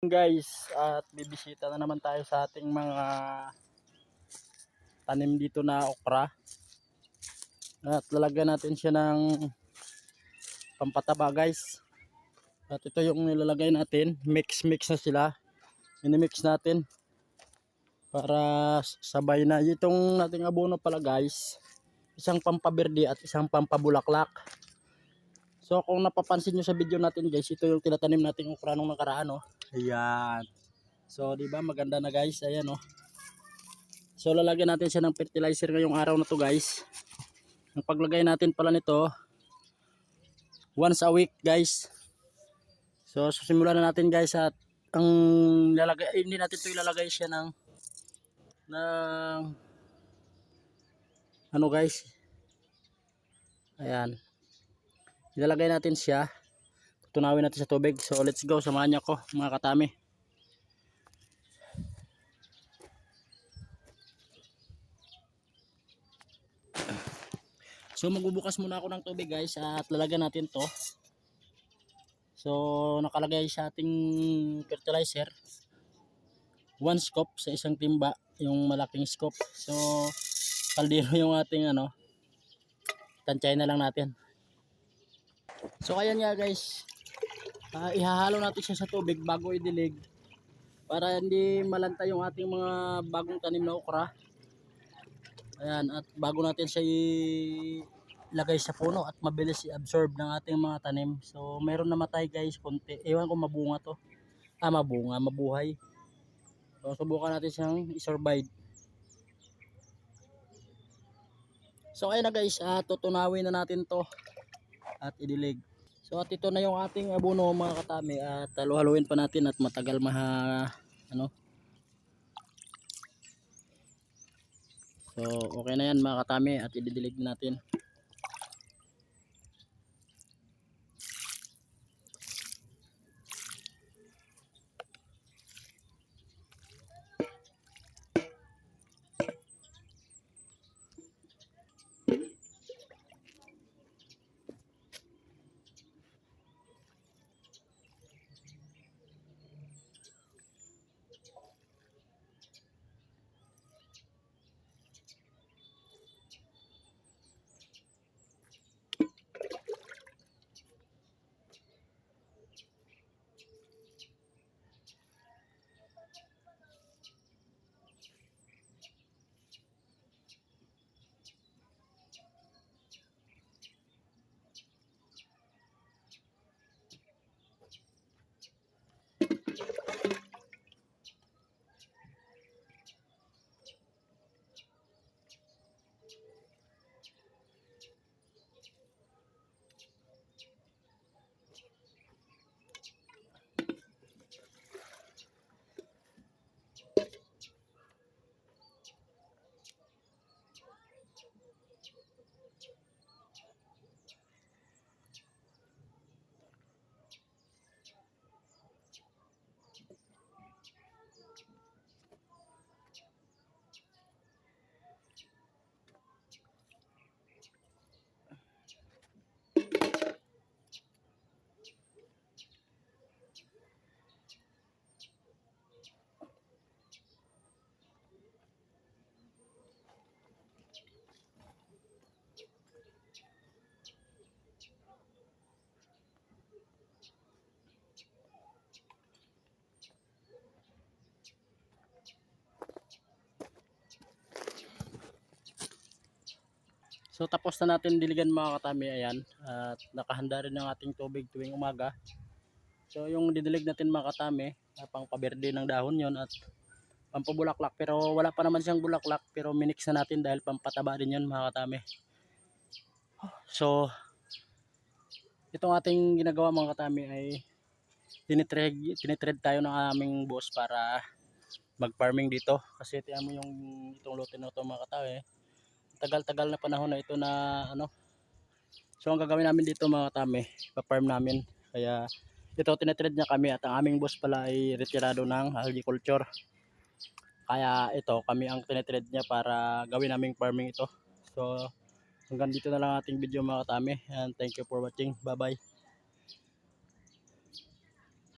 Guys, at bibisita na naman tayo sa ating mga tanim dito na okra. At lalagyan natin siya ng pampataba guys. At ito yung nilalagay natin, mix na sila. Inimix natin para sabay na. Itong nating abono pala guys, isang pampaberde at isang pampabulaklak. So kung napapansin nyo sa video natin guys, ito yung tinatanim nating okra nung nakaraan, oh. Ayan. So, di ba maganda na guys? Ayan, oh. So, lalagyan natin siya ng fertilizer ngayong araw na to guys. Ang paglagay natin pala nito, once a week guys. So, simulan na natin guys at ang lalagay, hindi natin ito ilalagay siya ng ano guys. Ayan. Ilalagay natin siya. Tunawin natin sa tubig. So, let's go. Samahan niyo ako mga katami. So magbubukas muna ako ng tubig guys at lalagyan natin to. So nakalagay sa ating fertilizer 1 scoop sa isang timba, yung malaking scoop. So kaldero yung ating tansyahin na lang natin. So ayan nga guys, ihahalo natin siya sa tubig bago idilig para hindi malanta yung ating mga bagong tanim na okra. Ayan, at bago natin siya ilagay sa puno at mabilis i-absorb ng ating mga tanim. So meron namatay guys konti. Ewan ko mabunga to. Mabuhay. So subukan natin siyang i-survive. So ayun na guys, tutunawin na natin to at idilig. So at ito na yung ating abono mga katami at halu-haluin pa natin at matagal So okay na yan mga katami at ididilig natin. So tapos na natin diligan mga katami, ayan, at nakahanda rin ang ating tubig tuwing umaga. So yung didilig natin mga katami, pang paberde ng dahon yon at pampabulaklak, pero wala pa naman siyang bulaklak, pero minix na natin dahil pampataba din yon mga katami. So itong ating ginagawa mga katami ay tinitread tayo ng aming boss para mag farming dito, kasi tiyan mo yung itong lote na ito mga katami, tagal-tagal na panahon na ito na so ang gagawin namin dito mga katami, pa-farm namin. Kaya ito tinitread niya kami at ang aming boss pala ay retirado ng agriculture. Kaya ito kami ang tinitread niya para gawin naming farming ito. So hanggang dito na lang ating video mga katami, and thank you for watching. Bye bye.